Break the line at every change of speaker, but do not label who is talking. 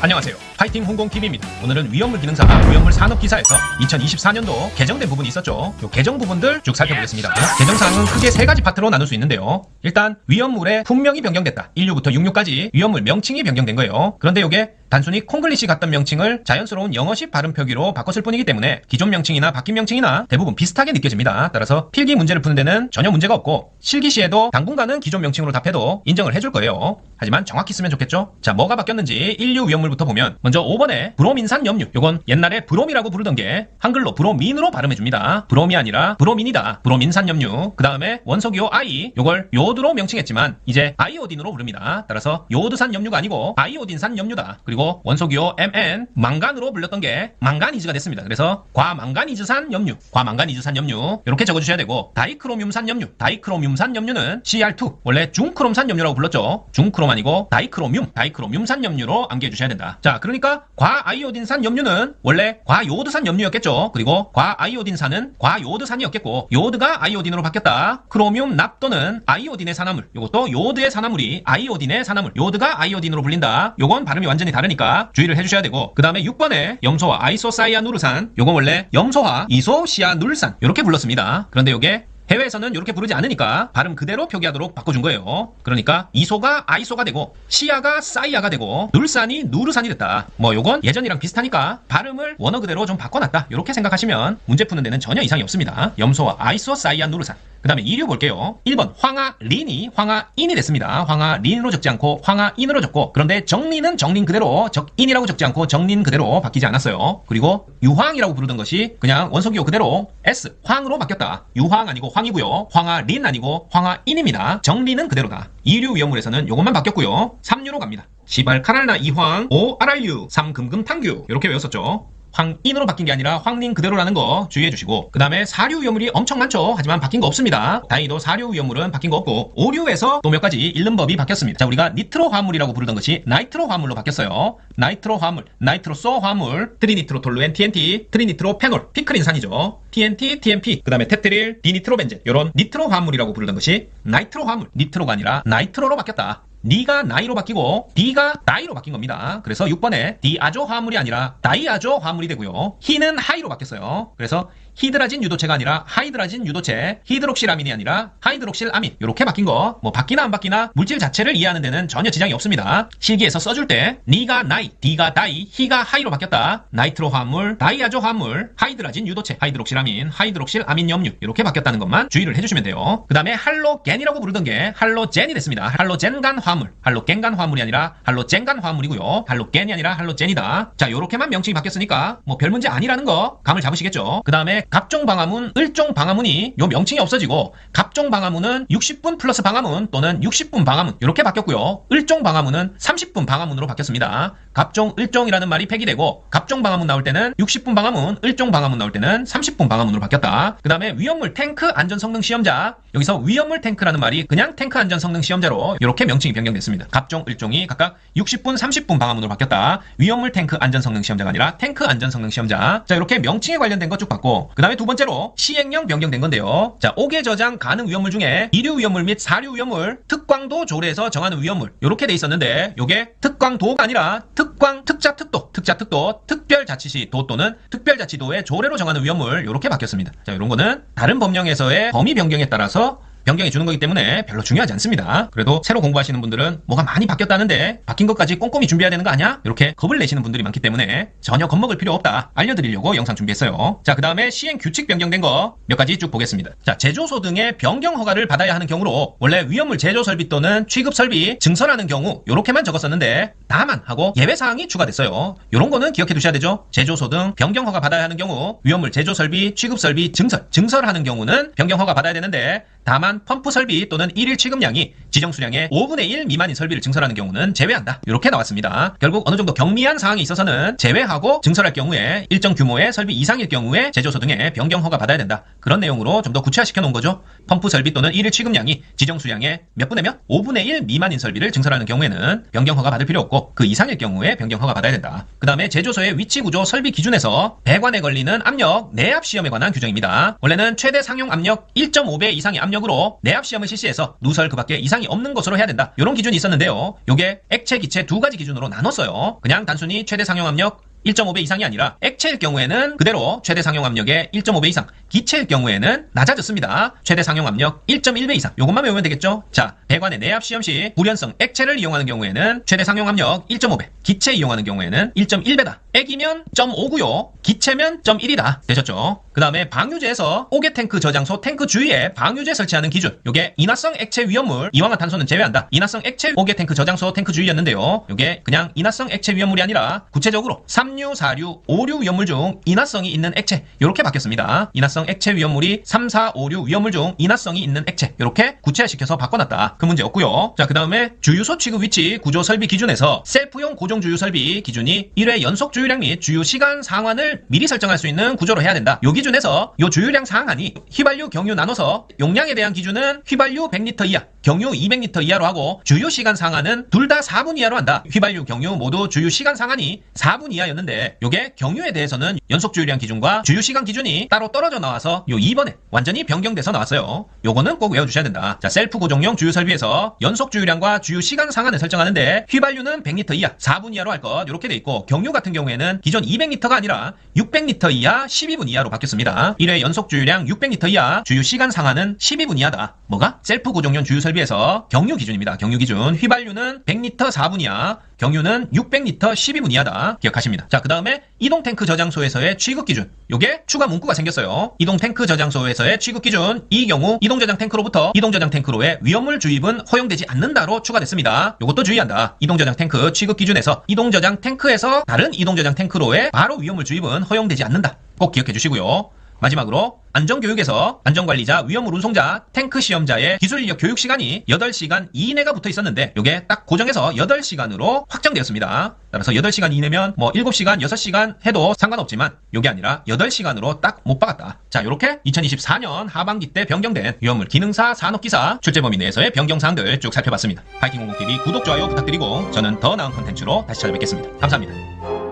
안녕하세요. 파이팅 홍공TV입니다. 오늘은 위험물 기능사 위험물 산업기사에서 2024년도 개정된 부분이 있었죠. 요 개정 부분들 쭉 살펴보겠습니다. 개정사항은 크게 세 가지 파트로 나눌 수 있는데요. 일단 위험물의 품명이 변경됐다. 1류부터 66까지 위험물 명칭이 변경된 거예요. 그런데 요게 단순히 콩글리시 같던 명칭을 자연스러운 영어식 발음 표기로 바꿨을 뿐이기 때문에 기존 명칭이나 바뀐 명칭이나 대부분 비슷하게 느껴집니다. 따라서 필기 문제를 푸는 데는 전혀 문제가 없고 실기 시에도 당분간은 기존 명칭으로 답해도 인정을 해줄 거예요. 하지만 정확히 쓰면 좋겠죠? 자, 뭐가 바뀌었는지 1류 위험물부터 보면 먼저 5번에 브로민산 염류. 요건 옛날에 브롬이라고 부르던 게 한글로 브로민으로 발음해줍니다. 브롬이 아니라 브로민이다. 브로민산 염류. 그 다음에 원소기호 I. 요걸 요오드로 명칭했지만 이제 아이오딘으로 부릅니다. 따라서 요오드산 염류가 아니고 아이오딘산 염류다. 그리고 원소기호 MN 망간으로 불렸던 게 망가니즈가 됐습니다. 그래서 과망가니즈산 염류, 과망가니즈산 염류 이렇게 적어주셔야 되고 다이크로뮴산 염류, 다이크로뮴산 염류는 CR2 원래 중크롬산 염류라고 불렀죠. 중크롬 아니고 다이크로뮴산 염류로 암기해 주셔야 된다. 자, 그러니까 과아이오딘산 염류는 원래 과요오드산 염류였겠죠. 그리고 과아이오딘산은 과요오드산이었겠고 요오드가 아이오딘으로 바뀌었다. 크로뮴 납 또는 아이오딘의 산화물, 요것도 요오드의 산화물이 아이오딘의 산화물, 요오드가 아이오딘으로 불린다. 요건 발음이 완전히 다르니까 주의를 해주셔야 되고, 그 다음에 6번에 염소화 아이소사이아누르산, 요건 원래 염소화 이소시아눌산 이렇게 불렀습니다. 그런데 요게 해외에서는 이렇게 부르지 않으니까 발음 그대로 표기하도록 바꿔준 거예요. 그러니까 이소가 아이소가 되고 시아가 사이아가 되고 눌산이 누르산이 됐다. 뭐 요건 예전이랑 비슷하니까 발음을 원어 그대로 좀 바꿔놨다. 이렇게 생각하시면 문제 푸는 데는 전혀 이상이 없습니다. 염소와 아이소 사이아 누르산. 그 다음에 2류 볼게요. 1번 황하린이 황하인이 됐습니다. 황하린으로 적지 않고 황하인으로 적고, 그런데 정린은 정린 그대로 적인이라고 적지 않고 정린 그대로 바뀌지 않았어요. 그리고 유황이라고 부르던 것이 그냥 원소기호 그대로 S 황으로 바뀌었다. 유황 아니고 황이고요. 황하린 아니고 황하인입니다. 정린은 그대로다. 2류 위험물에서는 요것만 바뀌었고요. 3류로 갑니다. 시발 카랄나 이황 5 RRU 3 금금탕규 이렇게 외웠었죠. 황인으로 바뀐 게 아니라 황린 그대로라는 거 주의해 주시고, 그 다음에 4류 위험물이 엄청 많죠. 하지만 바뀐 거 없습니다. 다행히도 4류 위험물은 바뀐 거 없고 5류에서 또 몇 가지 읽는 법이 바뀌었습니다. 자, 우리가 니트로 화물이라고 부르던 것이 나이트로 화물로 바뀌었어요. 나이트로 화물, 나이트로소 화물, 트리니트로톨루엔 TNT, 트리니트로 페놀, 피크린산이죠. TNT, TMP, 그 다음에 테트릴, 디니트로벤젠, 요런 니트로 화물이라고 부르던 것이 나이트로 화물, 니트로가 아니라 나이트로로 바뀌었다. 니가 나이로 바뀌고 D가 다이로 바뀐 겁니다. 그래서 6번에 디아조 화물이 아니라 다이아조 화물이 되고요. 히는 하이로 바뀌었어요. 그래서 히드라진 유도체가 아니라 하이드라진 유도체, 히드록실아민이 아니라 하이드록실아민 이렇게 바뀐 거, 뭐 바뀌나 안 바뀌나 물질 자체를 이해하는 데는 전혀 지장이 없습니다. 실기에서 써줄 때 니가 나이, D가 다이, 히가 하이로 바뀌었다. 나이트로 화물, 다이아조 화물, 하이드라진 유도체, 하이드록실아민, 하이드록실아민 염류 이렇게 바뀌었다는 것만 주의를 해주시면 돼요. 그 다음에 할로겐이라고 부르던 게 할로젠이 됐습니다. 할로젠간 화물, 할로겐간 화물이 아니라 할로젠간 화물이고요. 할로겐이 아니라 할로젠이다. 자, 요렇게만 명칭이 바뀌었으니까 뭐 별 문제 아니라는 거 감을 잡으시겠죠. 그 다음에 갑종 방화문, 을종 방화문이 요 명칭이 없어지고 갑종 방화문은 60분 플러스 방화문 또는 60분 방화문 이렇게 바뀌었고요. 을종 방화문은 30분 방화문으로 바뀌었습니다. 갑종, 을종이라는 말이 폐기되고 갑종 방화문 나올 때는 60분 방화문, 을종 방화문 나올 때는 30분 방화문으로 바뀌었다. 그 다음에 위험물 탱크 안전성능 시험자, 여기서 위험물 탱크라는 말이 그냥 탱크 안전성능 시험자로 이렇게 명칭이 변경됐습니다. 갑종, 을종이 각각 60분, 30분 방화문으로 바뀌었다. 위험물 탱크 안전성능 시험자가 아니라 탱크 안전성능 시험자. 자, 이렇게 명칭에 관련된 거 쭉 봤고, 그 다음에 두 번째로 시행령 변경된 건데요. 자, 5개 저장 가능 위험물 중에 2류 위험물 및 4류 위험물, 특광도 조례에서 정하는 위험물 이렇게 돼 있었는데, 요게 특광도가 아니라 특광, 특자특도, 특별자치시 도 또는 특별자치도의 조례로 정하는 위험물 이렇게 바뀌었습니다. 자, 이런 거는 다른 법령에서의 범위 변경에 따라서 변경해 주는 거기 때문에 별로 중요하지 않습니다. 그래도 새로 공부하시는 분들은 뭐가 많이 바뀌었다는데 바뀐 것까지 꼼꼼히 준비해야 되는 거 아니야? 이렇게 겁을 내시는 분들이 많기 때문에 전혀 겁먹을 필요 없다 알려드리려고 영상 준비했어요. 자, 그 다음에 시행 규칙 변경된 거 몇 가지 쭉 보겠습니다. 자, 제조소 등의 변경 허가를 받아야 하는 경우로 원래 위험물 제조 설비 또는 취급 설비 증설하는 경우 요렇게만 적었었는데 다만 하고 예외사항이 추가됐어요. 요런 거는 기억해 두셔야 되죠. 제조소 등 변경 허가 받아야 하는 경우 위험물 제조 설비, 취급 설비, 증설하는 경우는 변경 허가 받아야 되는데, 다만 펌프 설비 또는 1일 취급량이 지정 수량의 5분의 1 미만인 설비를 증설하는 경우는 제외한다. 이렇게 나왔습니다. 결국 어느 정도 경미한 사항이 있어서는 제외하고 증설할 경우에 일정 규모의 설비 이상일 경우에 제조소 등의 변경 허가 받아야 된다. 그런 내용으로 좀 더 구체화시켜 놓은 거죠. 펌프 설비 또는 1일 취급량이 지정 수량의 몇 분의 몇? 5분의 1 미만인 설비를 증설하는 경우에는 변경 허가 받을 필요 없고 그 이상일 경우에 변경 허가 받아야 된다. 그 다음에 제조소의 위치 구조 설비 기준에서 배관에 걸리는 압력 내압 시험에 관한 규정입니다. 원래는 최대 상용 압력 1.5배 이상의 압력으로 그리고 내압 시험을 실시해서 누설 그 밖에 이상이 없는 것으로 해야 된다. 이런 기준이 있었는데요. 요게 액체, 기체 두 가지 기준으로 나눴어요. 그냥 단순히 최대 상용 압력 1.5배 이상이 아니라 액체일 경우에는 그대로 최대 상용 압력의 1.5배 이상, 기체일 경우에는 낮아졌습니다. 최대 상용 압력 1.1배 이상. 요것만 외우면 되겠죠? 자, 배관의 내압 시험 시 불연성 액체를 이용하는 경우에는 최대 상용 압력 1.5배, 기체 이용하는 경우에는 1.1배다. 액이면 0.5고요. 기체면 0.1이다. 되셨죠? 그 다음에 방유제에서 오개 탱크 저장소 탱크 주위에 방유제 설치하는 기준. 요게 인화성 액체 위험물, 이황화탄소는 제외한다. 인화성 액체 오개 탱크 저장소 탱크 주위였는데요. 요게 그냥 인화성 액체 위험물이 아니라 구체적으로 3류, 4류, 5류 위험물 중 인화성이 있는 액체. 요렇게 바뀌었습니다. 인화성 액체 위험물이 3, 4, 5류 위험물 중 인화성이 있는 액체. 요렇게 구체화시켜서 바꿔놨다. 그 문제 없고요. 자, 그 다음에 주유소 취급 위치 구조 설비 기준에서 셀프용 고정 주유 설비 기준이 1회 연속 주유량 및 주유 시간 상한을 미리 설정할 수 있는 구조로 해야 된다. 요 기준에서 요 주유량 상한이 휘발유, 경유 나눠서 용량에 대한 기준은 휘발유 100리터 이하, 경유 200리터 이하로 하고 주유 시간 상한은 둘 다 4분 이하로 한다. 휘발유, 경유 모두 주유 시간 상한이 4분 이하였는데 요게 경유에 대해서는 연속 주유량 기준과 주유 시간 기준이 따로 떨어져 나와서 요 2번에 완전히 변경돼서 나왔어요. 요거는 꼭 외워주셔야 된다. 자, 셀프 고정용 주유 설비에서 연속 주유량과 주유 시간 상한을 설정하는데 휘발유는 100리터 이하, 4분 이하로 할 것 요렇게 돼 있고 경유 같은 경우에는 기존 200리터가 아니라 600리터 이하 12분 이하로 바뀌었습니다. 1회 연속 주유량 600리터 이하, 주유 시간 상한은 12분 이하다. 뭐가? 셀프 고정용 주유 설비에서 경유 기준입니다. 경유 기준. 휘발유는 100리터 4분 이하, 경유는 600리터 12분 이하다. 기억하십니다. 자, 그 다음에 이동 탱크 저장소에서의 취급 기준. 요게 추가 문구가 생겼어요. 이동 탱크 저장소에서의 취급 기준. 이 경우 이동 저장 탱크로부터 이동 저장 탱크로의 위험물 주입은 허용되지 않는다로 추가됐습니다. 요것도 주의한다. 이동 저장 탱크 취급 기준에서 이동 저장 탱크에서 다른 이동 저장 탱크로의 바로 위험물 주입은 허용되지 않는다. 꼭 기억해 주시고요. 마지막으로 안전교육에서 안전관리자, 위험물 운송자, 탱크 시험자의 기술인력 교육 시간이 8시간 이내가 붙어 있었는데 요게 딱 고정해서 8시간으로 확정되었습니다. 따라서 8시간 이내면 뭐 7시간, 6시간 해도 상관없지만 요게 아니라 8시간으로 딱 못 박았다. 자, 요렇게 2024년 하반기 때 변경된 위험물 기능사 산업기사 출제 범위 내에서의 변경사항들 쭉 살펴봤습니다. 파이팅 공공TV 구독, 좋아요 부탁드리고 저는 더 나은 컨텐츠로 다시 찾아뵙겠습니다. 감사합니다.